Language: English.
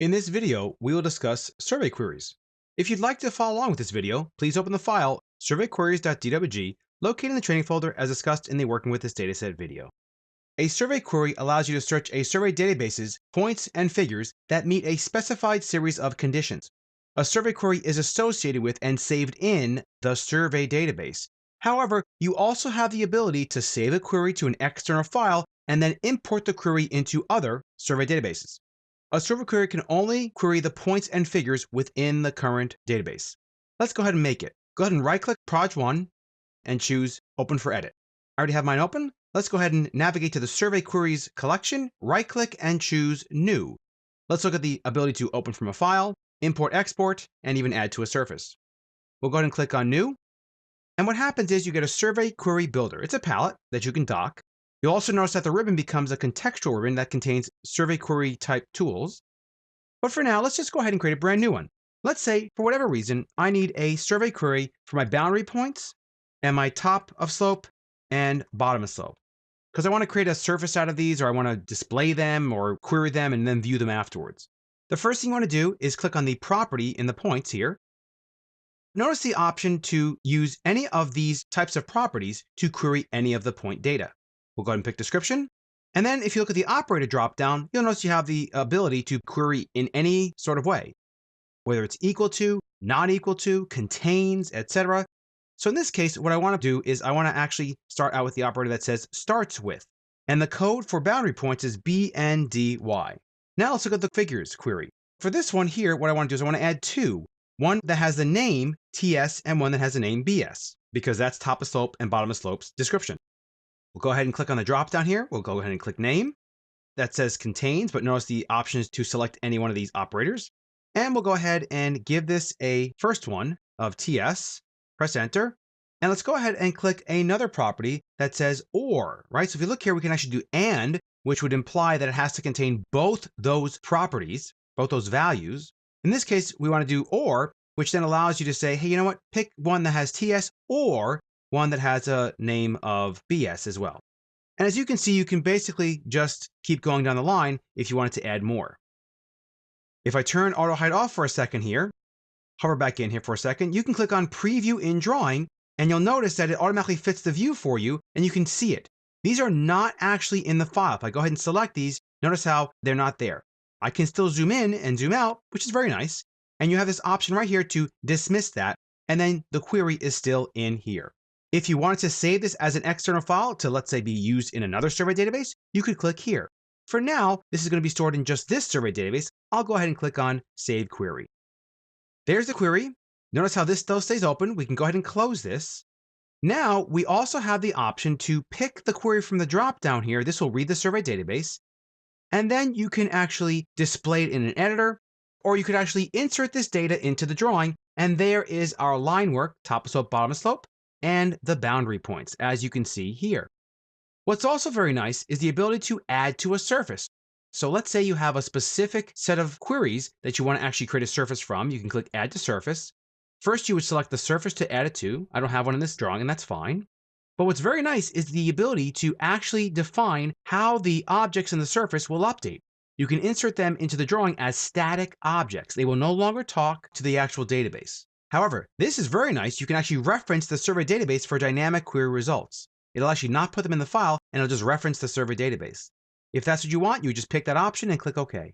In this video, we will discuss survey queries. If you'd like to follow along with this video, please open the file surveyqueries.dwg located in the training folder as discussed in the Working with this Dataset video. A survey query allows you to search a survey database's points and figures that meet a specified series of conditions. A survey query is associated with and saved in the survey database. However, you also have the ability to save a query to an external file and then import the query into other survey databases. A server query can only query the points and figures within the current database. Let's go ahead and make it. Go ahead and right-click Proj 1 and choose Open for Edit. I already have mine open. Let's go ahead and navigate to the Survey Queries collection, right-click and choose New. Let's look at the ability to open from a file, import, export, and even add to a surface. We'll go ahead and click on New. And what happens is you get a Survey Query Builder. It's a palette that you can dock. You'll also notice that the ribbon becomes a contextual ribbon that contains survey query type tools. But for now, let's just go ahead and create a brand new one. Let's say, for whatever reason, I need a survey query for my boundary points and my top of slope and bottom of slope. Because I want to create a surface out of these, or I want to display them or query them and then view them afterwards. The first thing you want to do is click on the property in the points here. Notice the option to use any of these types of properties to query any of the point data. We'll go ahead and pick description. And then if you look at the operator dropdown, you'll notice you have the ability to query in any sort of way, whether it's equal to, not equal to, contains, etc. So in this case, what I want to do is I want to actually start out with the operator that says starts with. And the code for boundary points is BNDY. Now let's look at the figures query. For this one here, what I want to do is I want to add two. One that has the name TS and one that has the name BS, because that's top of slope and bottom of slope's description. We'll go ahead and click on the drop down here. We'll go ahead and click name. That says contains, but notice the option is to select any one of these operators. And we'll go ahead and give this a first one of TS, press enter. And let's go ahead and click another property that says or, right? So if you look here, we can actually do and, which would imply that it has to contain both those properties, both those values. In this case, we want to do or, which then allows you to say, hey, you know what? Pick one that has TS or one that has a name of BS as well. And as you can see, you can basically just keep going down the line if you wanted to add more. If I turn auto hide off for a second here, hover back in here for a second, you can click on preview in drawing and you'll notice that it automatically fits the view for you and you can see it. These are not actually in the file. If I go ahead and select these, notice how they're not there. I can still zoom in and zoom out, which is very nice. And you have this option right here to dismiss that. And then the query is still in here. If you wanted to save this as an external file to, let's say, be used in another survey database, you could click here. For now, this is going to be stored in just this survey database. I'll go ahead and click on Save Query. There's the query. Notice how this still stays open. We can go ahead and close this. Now, we also have the option to pick the query from the drop-down here. This will read the survey database. And then you can actually display it in an editor, or you could actually insert this data into the drawing. And there is our line work, top of slope, bottom of slope, and the boundary points, as you can see here. What's also very nice is the ability to add to a surface. So let's say you have a specific set of queries that you want to actually create a surface from. You can click Add to Surface. First, you would select the surface to add it to. I don't have one in this drawing, and that's fine. But what's very nice is the ability to actually define how the objects in the surface will update. You can insert them into the drawing as static objects. They will no longer talk to the actual database. However, this is very nice. You can actually reference the survey database for dynamic query results. It'll actually not put them in the file, and it'll just reference the survey database. If that's what you want, you just pick that option and click OK.